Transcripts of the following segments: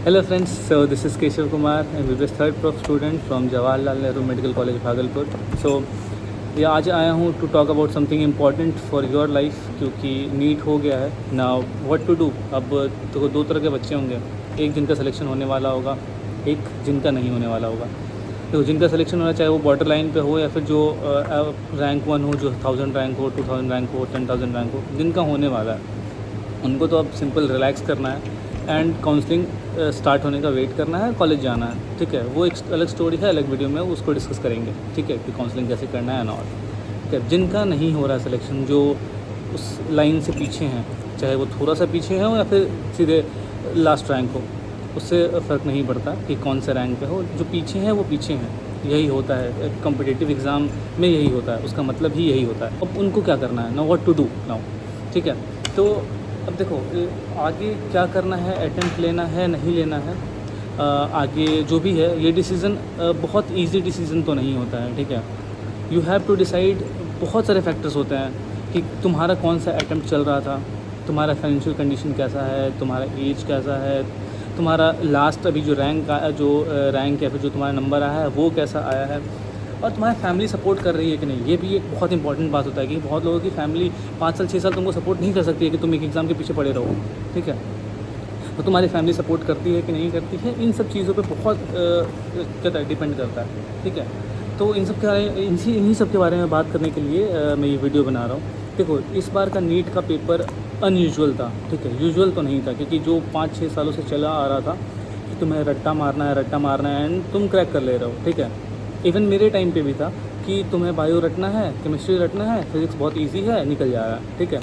Hello friends, so this is Keshav Kumar, MBBS third prof student from Jawaharlal Nehru Medical College Bhagalpur. So ये आज आया हूँ to talk about something important for your life, क्योंकि NEET हो गया है. Now what to do. अब तो दो तरह के बच्चे होंगे, एक जिनका सिलेक्शन होने वाला होगा, एक जिनका नहीं होने वाला होगा. तो जिनका सिलेक्शन होना, चाहे वो बॉर्डर लाइन पे हो या फिर जो रैंक 1 हो, जो 1000 रैंक हो, 2000 रैंक हो, 10,000 रैंक हो, जिनका होने वाला है उनको तो अब सिंपल रिलैक्स करना है एंड काउंसलिंग स्टार्ट होने का वेट करना है, कॉलेज जाना है. ठीक है, वो एक अलग स्टोरी है, अलग वीडियो में उसको डिस्कस करेंगे. ठीक है, कि काउंसलिंग कैसे करना है और ठीक है. जिनका नहीं हो रहा है सिलेक्शन, जो उस लाइन से पीछे हैं, चाहे वो थोड़ा सा पीछे हो या फिर सीधे लास्ट रैंक हो, उससे फ़र्क नहीं पड़ता कि कौन से रैंक पे हो. जो पीछे हैं वो पीछे हैं, यही होता है कॉम्पिटिटिव एग्ज़ाम में, यही होता है, उसका मतलब ही यही होता है. अब उनको क्या करना है, now what to do now. ठीक है, तो अब देखो आगे क्या करना है, अटेम्प्ट लेना है नहीं लेना है, आगे जो भी है ये डिसीज़न बहुत इजी डिसीज़न तो नहीं होता है. ठीक है, यू हैव टू डिसाइड. बहुत सारे फैक्टर्स होते हैं कि तुम्हारा कौन सा अटेम्प्ट चल रहा था, तुम्हारा फाइनेंशियल कंडीशन कैसा है, तुम्हारा एज कैसा है, तुम्हारा लास्ट अभी जो रैंक आया, जो रैंक या फिर जो तुम्हारा नंबर आया है वो कैसा आया है, और तुम्हारी फैमिली सपोर्ट कर रही है कि नहीं. ये भी एक बहुत इंपॉर्टेंट बात होता है कि बहुत लोगों की फैमिली 5 साल 6 साल तुमको सपोर्ट नहीं कर सकती है कि तुम एक एग्ज़ाम के पीछे पड़े रहो. ठीक है, तो तुम्हारी फैमिली सपोर्ट करती है कि नहीं करती है, इन सब चीज़ों पे बहुत क्या डिपेंड करता है. ठीक है, तो इन सब के इन्हीं सब के बारे में बात करने के लिए मैं ये वीडियो बना रहा हूँ. देखो, इस बार का नीट का पेपर अनयूजुअल था. ठीक है, यूजुअल तो नहीं था, क्योंकि जो 5-6 सालों से चला आ रहा था कि तुम्हें रट्टा मारना है एंड तुम क्रैक कर ले रहे हो. ठीक है, इवन मेरे टाइम पे भी था कि तुम्हें बायो रटना है, केमिस्ट्री रटना है, फिज़िक्स बहुत इजी है, निकल जा रहा है. ठीक है,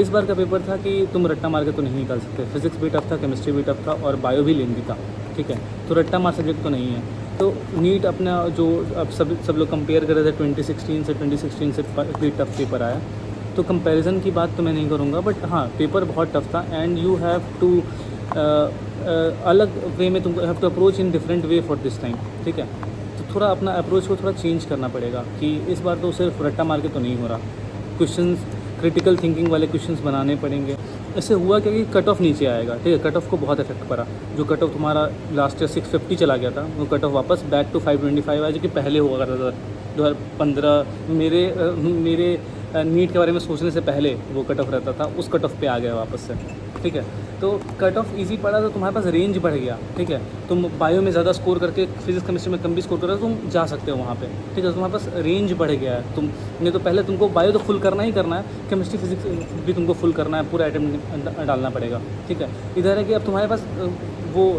इस बार का पेपर था कि तुम रट्टा मार के तो नहीं निकाल सकते. फिज़िक्स भी टफ था, केमिस्ट्री भी टफ था और बायो भी लेंदी था. ठीक है, तो रट्टा मार सब्जेक्ट तो नहीं है. तो नीट अपना जो अब सब लोग कंपेयर कर रहे थे 2016 से भी टफ पेपर आया, तो कंपैरिजन की बात तो मैं नहीं करूँगा, बट हाँ पेपर बहुत टफ था एंड यू हैव टू अलग वे में तुमको have to approach in different way for this time. ठीक है, थोड़ा अपना अप्रोच को थोड़ा चेंज करना पड़ेगा कि इस बार तो सिर्फ रट्टा मार के तो नहीं हो रहा. क्वेश्चंस क्रिटिकल थिंकिंग वाले क्वेश्चंस बनाने पड़ेंगे. इससे हुआ क्या कि कट ऑफ नीचे आएगा. ठीक है, कट ऑफ को बहुत इफेक्ट पड़ा. जो कट ऑफ तुम्हारा लास्ट ईयर 650 चला गया था, वो कट ऑफ वापस बैक टू 525 आया, जो कि पहले हुआ करता था 2015. मेरे नीट के बारे में सोचने से पहले वो कट ऑफ रहता था, उस कट ऑफ पे आ गया वापस से. ठीक है, तो कट ऑफ इजी पड़ा तो तुम्हारे पास रेंज बढ़ गया. ठीक है, तुम बायो में ज़्यादा स्कोर करके फिजिक्स केमिस्ट्री में कम भी स्कोर कर रहे हो, तुम जा सकते हो वहाँ पे. ठीक है, तुम्हारे पास रेंज बढ़ गया है. तुम नहीं तो पहले तुमको बायो तो फुल करना ही करना है, केमिस्ट्री फिजिक्स भी तुमको फुल करना है, पूरा अटेम्प्ट डालना पड़ेगा. ठीक है, इधर है कि अब तुम्हारे पास वो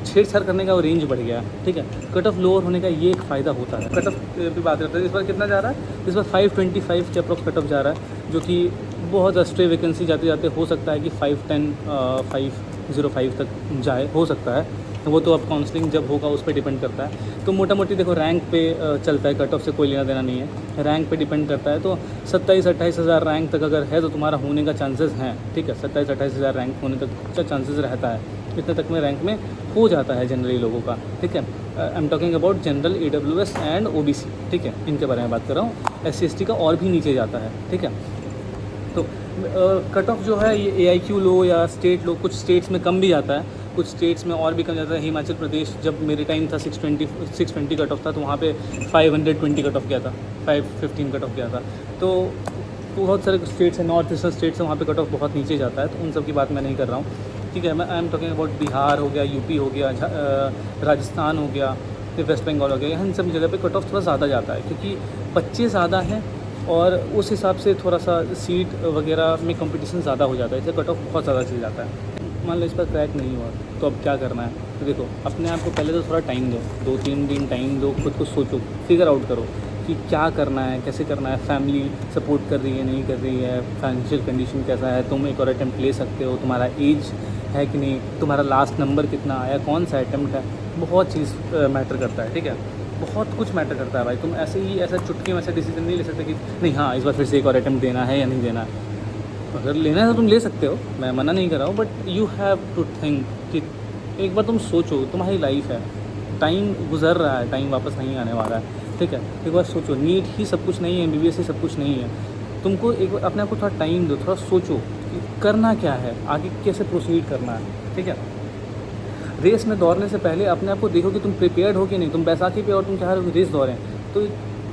छेड़छाड़ करने का वो रेंज बढ़ गया. ठीक है, कट ऑफ लोअर होने का ये एक फ़ायदा होता है. कट ऑफ की बात करते हैं, इस बार कितना जा रहा है, इस बार 525 के अप्रॉक्स कट ऑफ जा रहा है, जो कि बहुत अस्ट्रे वैकेंसी जाते जाते हो सकता है कि 505 तक जाए, हो सकता है. वो तो अब काउंसलिंग जब होगा उस पर डिपेंड करता है. तो मोटा मोटी देखो रैंक पे चलता है, कट ऑफ से कोई लेना देना नहीं है, रैंक पे डिपेंड करता है. तो 27-28 हज़ार रैंक तक अगर है तो तुम्हारा होने का चांसेस हैं. ठीक है, 27-28 हज़ार रैंक होने तक का चांसेस रहता है. इतने तक में रैंक में हो जाता है जनरली लोगों का. ठीक है, I am talking about general, AWS and OBC. ठीक है, इनके बारे में बात कर रहा हूँ. SC/ST का और भी नीचे जाता है. ठीक है, तो कट ऑफ जो है ये AIQ लो या स्टेट लो, कुछ स्टेट्स में कम भी जाता है, कुछ स्टेट्स में और भी कम जाता है. हिमाचल प्रदेश, जब मेरे टाइम था 620 कट ऑफ था, तो वहाँ पे 520 कट ऑफ गया था, 515 कट ऑफ गया था. तो बहुत सारे स्टेट्स हैं, नॉर्थ ईस्टर्न स्टेट्स हैं, वहाँ पे कट ऑफ बहुत नीचे जाता है. तो उन सब की बात मैं नहीं कर रहा हूँ. ठीक है, मैं I am talking about Bihar हो गया, UP हो गया, राजस्थान हो गया, वेस्ट बंगाल हो गया. इन सब जगह पे कट ऑफ थोड़ा ज़्यादा जाता है, क्योंकि बच्चे ज़्यादा हैं और उस हिसाब से थोड़ा सा सीट वगैरह में कंपटीशन ज़्यादा हो जाता है, इसलिए कट ऑफ बहुत ज़्यादा चल जाता है. मान लो इस पर क्रैक नहीं हुआ तो अब क्या करना है. तो देखो, अपने आप को पहले तो थोड़ा टाइम दो, 2-3 दिन टाइम दो, खुद को सोचो, फिगर आउट करो कि क्या करना है, कैसे करना है. फैमिली सपोर्ट कर रही है नहीं कर रही है, फाइनेंशियल कंडीशन कैसा है, तुम एक और अटैम्प्ट ले सकते हो, तुम्हारा एज है कि नहीं, तुम्हारा लास्ट नंबर कितना आया, कौन सा अटैम्प्ट है, बहुत चीज़ मैटर करता है. ठीक है, बहुत कुछ मैटर करता है भाई. तुम ऐसे ही ऐसा चुटकी में ऐसा डिसीजन नहीं ले सकते कि नहीं हाँ इस बार फिर से एक और अटैम्प्ट देना है या नहीं देना है. अगर लेना है तो तुम ले सकते हो, मैं मना नहीं कर रहा हूँ, but you have to think कि एक बार तुम सोचो, तुम्हारी लाइफ है, टाइम गुजर रहा है, टाइम वापस नहीं आने वाला है. ठीक है, एक बार सोचो, नीट ही सब कुछ नहीं है, MBBS ही सब कुछ नहीं है. तुमको एक बार अपने आप को थोड़ा टाइम दो, थोड़ा सोचो कि करना क्या है, आगे कैसे प्रोसीड करना है. ठीक है, रेस में दौड़ने से पहले अपने आप को देखो कि तुम प्रिपेयर्ड हो कि नहीं। तुम बैसाखी पे और तुम चाह रहे हो कि रेस दौड़ें, तो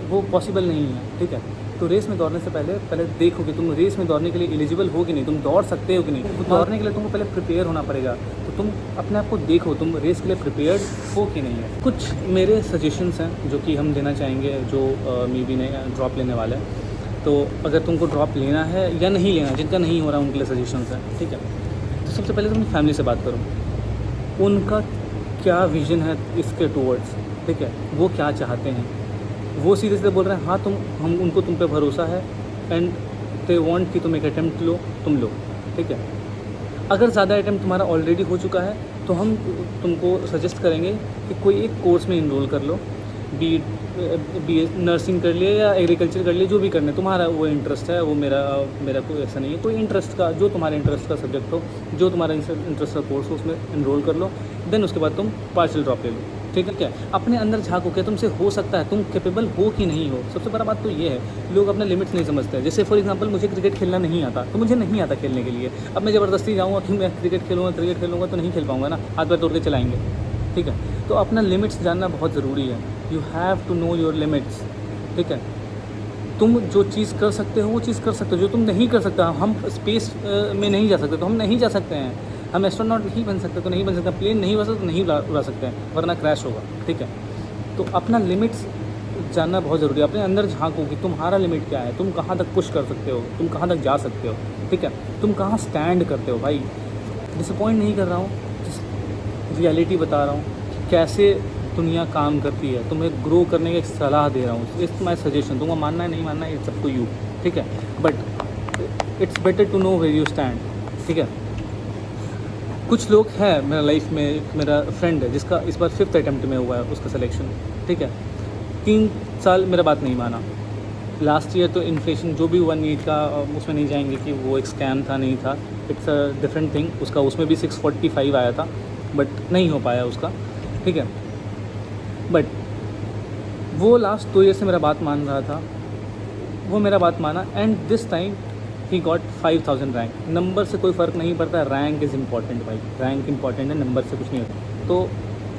वो पॉसिबल नहीं है, ठीक है। तो रेस में दौड़ने से पहले देखो कि तुम रेस में दौड़ने के लिए एलिजिबल हो कि नहीं, तुम दौड़ सकते हो कि नहीं। तो दौड़ने के लिए तुमको पहले प्रिपेयर होना पड़ेगा। तो तुम अपने आप को देखो तुम रेस के लिए प्रिपेयर्ड हो कि नहीं है। कुछ मेरे सजेशंस हैं जो कि हम देना चाहेंगे, जो मे बी ने ड्रॉप लेने वाले हैं। तो अगर तुमको ड्रॉप लेना है या नहीं लेना, जिनका नहीं हो रहा उनके लिए सजेशंस हैं, ठीक है। तो सबसे पहले तुम फैमिली से बात करो, उनका क्या विज़न है इसके टूवर्ड्स, ठीक है। वो क्या चाहते हैं, वो सीधे सीधे बोल रहे हैं हाँ तुम पे भरोसा है एंड दे वांट कि तुम एक अटैम्प्ट लो, तुम लो, ठीक है। अगर ज़्यादा अटैम्प्ट तुम्हारा ऑलरेडी हो चुका है तो हम तुमको सजेस्ट करेंगे कि कोई एक कोर्स में इनरोल कर लो, बी नर्सिंग कर लिए या एग्रीकल्चर कर लिए, जो भी करना है तुम्हारा वो इंटरेस्ट है। वो मेरा कोई ऐसा नहीं है, कोई इंटरेस्ट का, जो तुम्हारे इंटरेस्ट का सब्जेक्ट हो, जो तुम्हारा इंटरेस्ट का कोर्स हो, उसमें इनरोल कर लो। देन उसके बाद तुम पार्शियल ड्रॉप ले लो, ठीक है। क्या अपने अंदर झाँको, क्या तुमसे हो सकता है, तुम कैपेबल हो कि नहीं हो। सबसे बड़ा बात तो ये है, लोग अपने लिमिट्स नहीं समझते हैं। जैसे फॉर एग्जांपल मुझे क्रिकेट खेलना नहीं आता, तो मुझे नहीं आता खेलने के लिए। अब मैं ज़बरदस्ती जाऊँगा कि मैं क्रिकेट खेलूँगा तो नहीं खेल पाऊँगा ना, हाथ पैर तोड़ के चलाएँगे, ठीक है। तो अपना लिमिट्स जानना बहुत ज़रूरी है। You have to know your limits, ठीक है। तुम जो चीज़ कर सकते हो वो चीज़ कर सकते हो, जो तुम नहीं कर सकते। हम स्पेस में नहीं जा सकते तो हम नहीं जा सकते हैं। हम एस्ट्रोनॉट नहीं बन सकते तो नहीं बन सकते, प्लेन नहीं उड़ा सकते तो नहीं उड़ा सकते हैं, वरना क्रैश होगा, ठीक है। तो अपना लिमिट्स जानना बहुत ज़रूरी है। अपने अंदर झाँको कि तुम्हारा लिमिट क्या है, तुम कहाँ तक पुश कर सकते हो, तुम कहाँ तक जा सकते हो, ठीक है। तुम कहाँ स्टैंड करते हो। भाई डिसअपॉइंट नहीं कर रहा हूँ, रियलिटी बता रहा हूँ कैसे दुनिया काम करती है। तुम्हें ग्रो करने की एक सलाह दे रहा हूँ, इट्स माई सजेशन। तुमको मानना है नहीं मानना है इट्स अप टू यू, ठीक है। But it's better to know where you stand, ठीक है। कुछ लोग हैं मेरा लाइफ में, मेरा फ्रेंड है जिसका इस बार 5th अटैम्प्ट में हुआ है उसका सिलेक्शन, ठीक है। 3 साल मेरा बात नहीं माना। लास्ट ईयर तो इन्फ्लेशन जो भी हुआ नीट का, उसमें नहीं जाएंगे कि वो एक स्कैम था, नहीं था, इट्स अ डिफरेंट थिंग। उसका उसमें भी 645 आया था, बट नहीं हो पाया उसका, ठीक है। बट वो लास्ट 2 ईयर से मेरा बात मान रहा था, वो मेरा बात माना and this time he got 5000 rank. Number से कोई फ़र्क नहीं पड़ता, रैंक इज़ इम्पॉर्टेंट भाई, रैंक इंपॉर्टेंट है, नंबर से कुछ नहीं होता। तो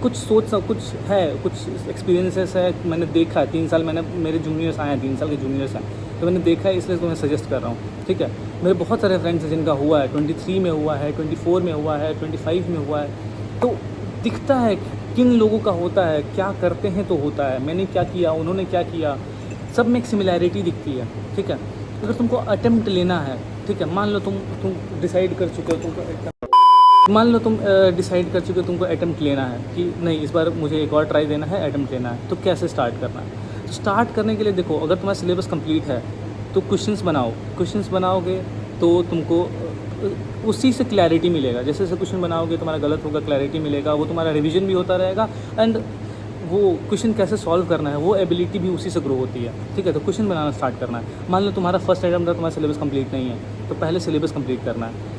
कुछ है, कुछ एक्सपीरियंसेस है, मैंने देखा है। 3 साल मैंने, मेरे जूनियर्स आए हैं, 3 साल के जूनियर्स हैं, तो मैंने देखा है, इसलिए तुम्हें सजेस्ट कर रहा हूँ, ठीक है। मेरे बहुत सारे फ्रेंड्स हैं जिनका हुआ है, 23 में हुआ है, 24 में हुआ है, 25 में हुआ है। तो दिखता है किन लोगों का होता है, क्या करते हैं तो होता है। मैंने क्या किया, उन्होंने क्या किया, सब में एक सिमिलैरिटी दिखती है, ठीक है। अगर तुमको अटेम्प्ट लेना है, ठीक है, मान लो तुम डिसाइड कर चुके हो, तुमको अटेम्प्ट लेना है कि नहीं इस बार मुझे एक और ट्राई देना है, अटेम्प्ट लेना है, तो कैसे स्टार्ट करना है। तो स्टार्ट करने के लिए देखो, अगर तुम्हारा सिलेबस कंप्लीट है तो क्वेश्चंस बनाओगे तो तुमको उसी से क्लैरिटी मिलेगा। जैसे जैसे क्वेश्चन बनाओगे तुम्हारा गलत होगा, क्लैरिटी मिलेगा, वो तुम्हारा रिवीजन भी होता रहेगा एंड वो क्वेश्चन कैसे सॉल्व करना है वो एबिलिटी भी उसी से ग्रो होती है, ठीक है। तो क्वेश्चन बनाना स्टार्ट करना है। मान लो तुम्हारा फर्स्ट अटेम्प्ट था, तुम्हारा सिलेबस कंप्लीट नहीं है, तो पहले सिलेबस कंप्लीट करना है।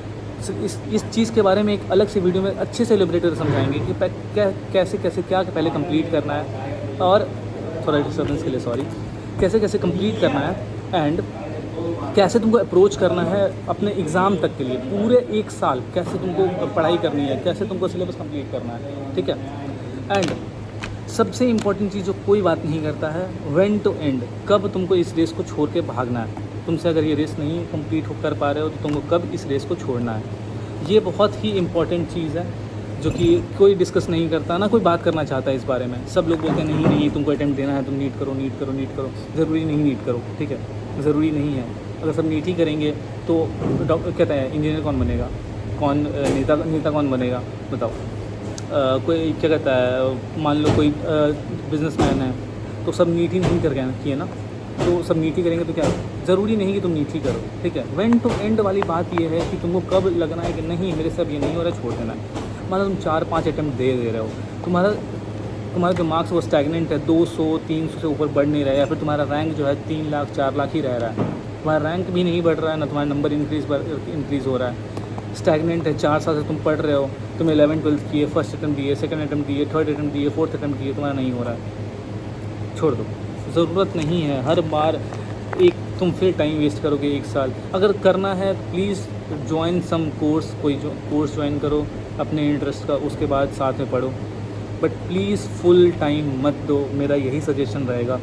इस चीज़ के बारे में एक अलग से वीडियो में अच्छे से एलिब्रेटर समझाएंगे कि कैसे क्या पहले कंप्लीट करना है, और थोड़ा डिस्टर्बेंस के लिए सॉरी, कैसे कंप्लीट करना है एंड कैसे तुमको अप्रोच करना है अपने एग्ज़ाम तक के लिए। पूरे 1 साल कैसे तुमको पढ़ाई करनी है, कैसे तुमको सिलेबस कंप्लीट करना है, ठीक है। एंड सबसे इम्पॉर्टेंट चीज़ जो कोई बात नहीं करता है, व्हेन टू एंड, कब तुमको इस रेस को छोड़ के भागना है। तुमसे अगर ये रेस नहीं कंप्लीट कर पा रहे हो तो तुमको कब इस रेस को छोड़ना है। ये बहुत ही इम्पॉर्टेंट चीज़ है जो कि कोई डिस्कस नहीं करता, ना कोई बात करना चाहता है इस बारे में। सब लोग बोलते हैं नहीं तुमको अटेम्प्ट देना है, तुम नीट करो। ज़रूरी नहीं नीट करो, ठीक है, ज़रूरी नहीं है। अगर सब नीट ही करेंगे तो डॉक्टर कहता है इंजीनियर कौन बनेगा, कौन नेता कौन बनेगा, बताओ। कोई क्या कहता है, मान लो कोई बिजनेसमैन है तो सब नीट ही नहीं करके किए ना, तो सब नीट ही करेंगे तो क्या, ज़रूरी नहीं कि तुम नीट ही करो, ठीक है। व्हेन टू एंड वाली बात ये है कि तुमको कब लगना है कि नहीं मेरे से अब ये नहीं हो रहा है, छोड़ देना है। मान लो तुम 4-5 अटैम्प्ट दे रहे हो, तुम्हारा जो मार्क्स वो स्टैगनेंट है, 200-300 से ऊपर बढ़ नहीं रहा है, या फिर तुम्हारा रैंक जो है 3 लाख 4 लाख ही रह रहा है, तुम्हारा रैंक भी नहीं बढ़ रहा है ना तुम्हारा नंबर इंक्रीज़ हो रहा है, स्टैगनेंट है। 4 साल से तुम पढ़ रहे हो, तुम 11th-12th किए, फर्स्ट अटैम्प्ट दिए, सेकंड अटैम्प्ट दिए, थर्ड अटैम्प्ट दिए, फोर्थ अटैम्प्ट किए, तुम्हारा नहीं हो रहा है, छोड़ दो। ज़रूरत नहीं है हर बार तुम फिर टाइम वेस्ट करोगे 1 साल। अगर करना है प्लीज़ ज्वाइन सम कोर्स, कोई कोर्स ज्वाइन करो, अपने इंटरेस्ट का, उसके बाद साथ में पढ़ो, बट प्लीज़ फुल टाइम मत दो, मेरा यही सजेशन रहेगा।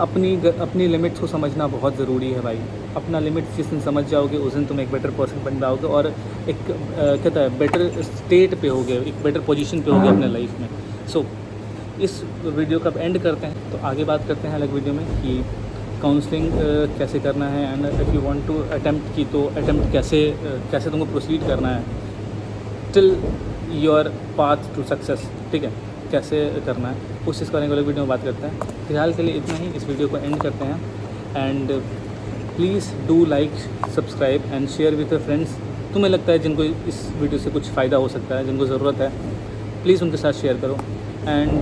अपनी लिमिट्स को समझना बहुत ज़रूरी है भाई। अपना लिमिट्स जिस दिन समझ जाओगे उस दिन तुम एक बेटर पर्सन बन जाओगे और एक कहता है बेटर स्टेट पे होगे, एक बेटर पोजीशन पे होगे अपने लाइफ में। सो इस वीडियो का एंड करते हैं, तो आगे बात करते हैं अलग वीडियो में कि काउंसलिंग कैसे करना है, and if you want to attempt की तो अटेम्प्ट कैसे तुमको प्रोसीड करना है till your path to success, ठीक है, कैसे करना है, उस चीज़ करने वाले वीडियो में बात करते हैं। फिलहाल के लिए इतना ही, इस वीडियो को एंड करते हैं। And please do like, subscribe and share with your friends. तुम्हें लगता है जिनको इस वीडियो से कुछ फ़ायदा हो सकता है, जिनको ज़रूरत है, प्लीज़ उनके साथ शेयर करो। And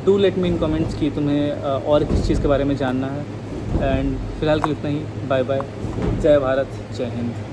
do let me in comments कि तुम्हें और किस चीज़ के बारे में जानना है। एंड फिलहाल के लिए इतना ही, बाय बाय, जय भारत, जय हिंद।